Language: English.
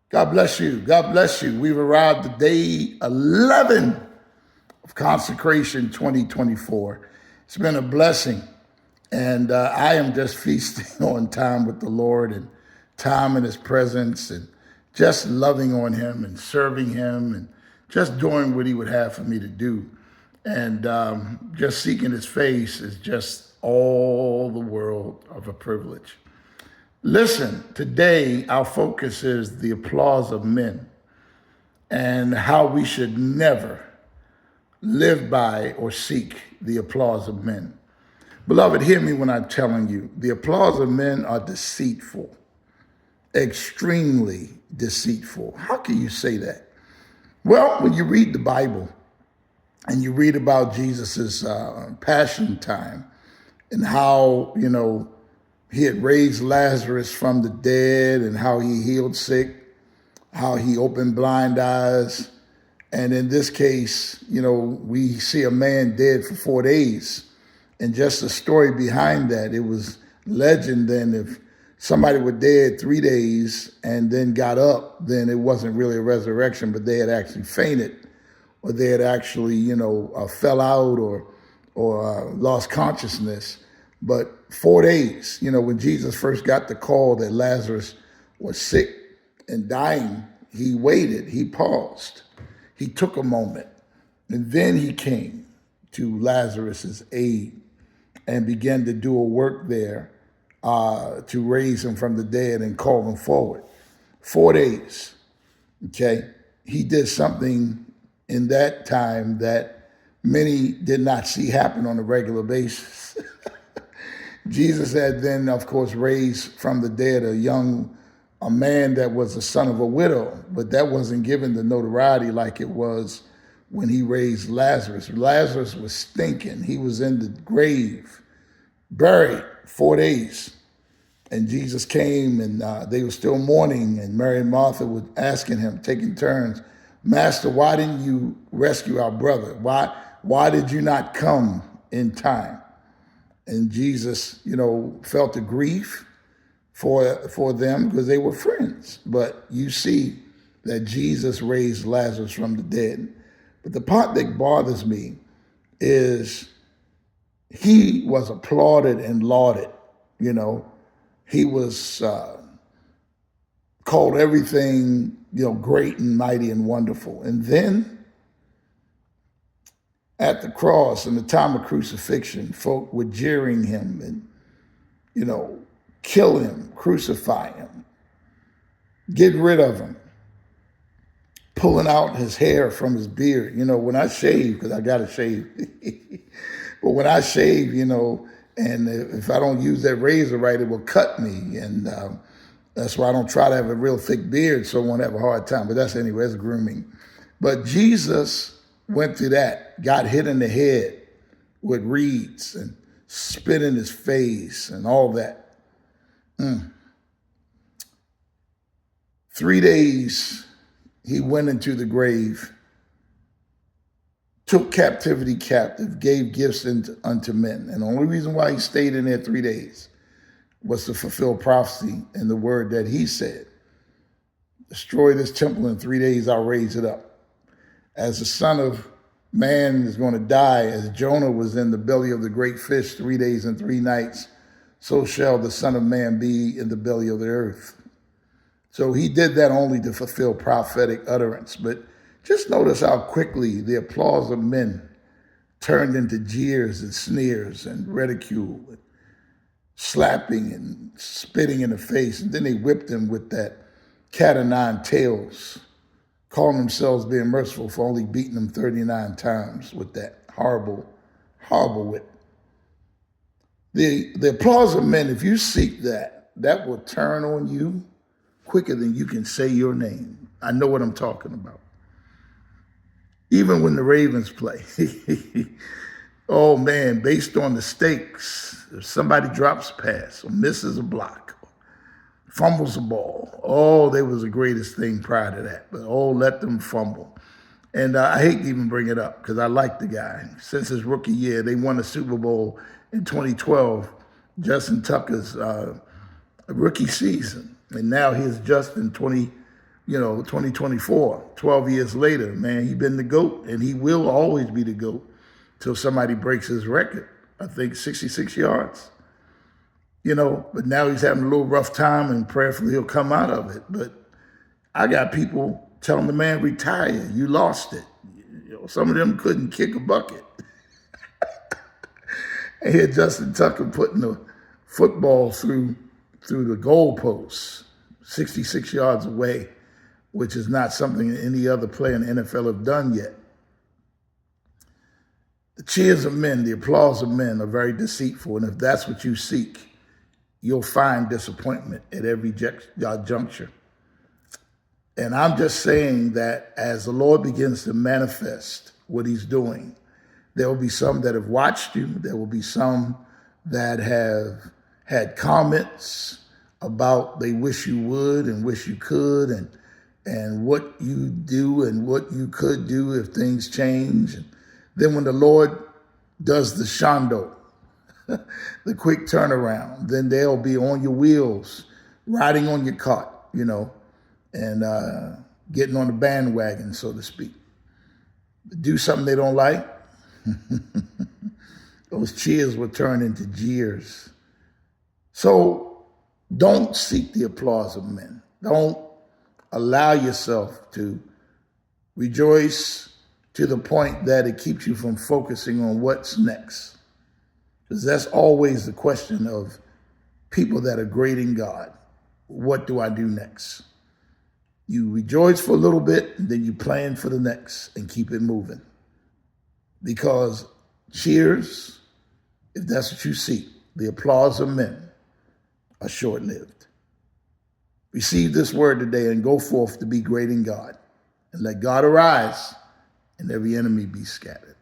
God bless you. God bless you. We've arrived at day 11 of Consecration 2024. It's been a blessing. And I am just feasting on time with the Lord and time in his presence and just loving on him and serving him and just doing what he would have for me to do. And just seeking his face is just all the world of a privilege. Listen, today our focus is the applause of men and how we should never live by or seek the applause of men. Beloved, hear me when I'm telling you, the applause of men are deceitful, extremely deceitful. How can you say that? Well, when you read the Bible and you read about Jesus's passion time and how, he had raised Lazarus from the dead and how he healed sick, how he opened blind eyes. And in this case, we see a man dead for 4 days. And just the story behind that, it was legend then if somebody was dead 3 days and then got up, then it wasn't really a resurrection, but they had actually fainted or they had actually, fell out or lost consciousness. But 4 days, when Jesus first got the call that Lazarus was sick and dying, he waited, he paused, he took a moment, and then he came to Lazarus's aid and began to do a work there to raise him from the dead and call him forward. 4 days, okay? He did something in that time that many did not see happen on a regular basis. Jesus had then, of course, raised from the dead a man that was the son of a widow, but that wasn't given the notoriety like it was when he raised Lazarus. Lazarus was stinking. He was in the grave, buried 4 days. And Jesus came and they were still mourning, and Mary and Martha were asking him, taking turns, Master, why didn't you rescue our brother? Why did you not come in time? And Jesus, felt the grief for them because they were friends. But you see that Jesus raised Lazarus from the dead. But the part that bothers me is he was applauded and lauded. He was called everything, great and mighty and wonderful. And then at the cross, in the time of crucifixion, folk were jeering him and, kill him, crucify him, get rid of him, pulling out his hair from his beard. When I shave, because I got to shave, but when I shave, and if I don't use that razor right, it will cut me. And that's why I don't try to have a real thick beard so I won't have a hard time. But that's grooming. But Jesus went through that, got hit in the head with reeds and spit in his face and all that. 3 days he went into the grave, took captivity captive, gave gifts unto men. And the only reason why he stayed in there 3 days was to fulfill prophecy and the word that he said. Destroy this temple in 3 days, I'll raise it up. As the Son of Man is going to die, as Jonah was in the belly of the great fish 3 days and 3 nights, so shall the Son of Man be in the belly of the earth. So he did that only to fulfill prophetic utterance. But just notice how quickly the applause of men turned into jeers and sneers and ridicule, and slapping and spitting in the face. And then they whipped him with that cat o' nine tails, calling themselves being merciful for only beating them 39 times with that horrible, horrible whip. The applause of men, if you seek that, that will turn on you quicker than you can say your name. I know what I'm talking about. Even when the Ravens play. Oh man, based on the stakes, if somebody drops a pass or misses a block, fumbles a ball, there was the greatest thing prior to that. But let them fumble. And I hate to even bring it up because I like the guy. Since his rookie year, they won the Super Bowl in 2012, Justin Tucker's rookie season. And now he's just in 2024, 12 years later, man, he's been the GOAT, and he will always be the GOAT till somebody breaks his record. I think 66 yards. But now he's having a little rough time, and prayerfully he'll come out of it. But I got people telling the man, retire, you lost it. Some of them couldn't kick a bucket. I hear Justin Tucker putting the football through the goalposts, 66 yards away, which is not something any other player in the NFL have done yet. The cheers of men, the applause of men are very deceitful, and if that's what you seek, you'll find disappointment at every juncture. And I'm just saying that as the Lord begins to manifest what he's doing, there will be some that have watched you. There will be some that have had comments about they wish you would and wish you could, and what you do and what you could do if things change. And then when the Lord does the shando, the quick turnaround, then they'll be on your wheels, riding on your cart, and getting on the bandwagon, so to speak. Do something they don't like, those cheers will turn into jeers. So don't seek the applause of men. Don't allow yourself to rejoice to the point that it keeps you from focusing on what's next. Because that's always the question of people that are great in God. What do I do next? You rejoice for a little bit, and then you plan for the next and keep it moving. Because cheers, if that's what you seek, the applause of men are short-lived. Receive this word today and go forth to be great in God. And let God arise and every enemy be scattered.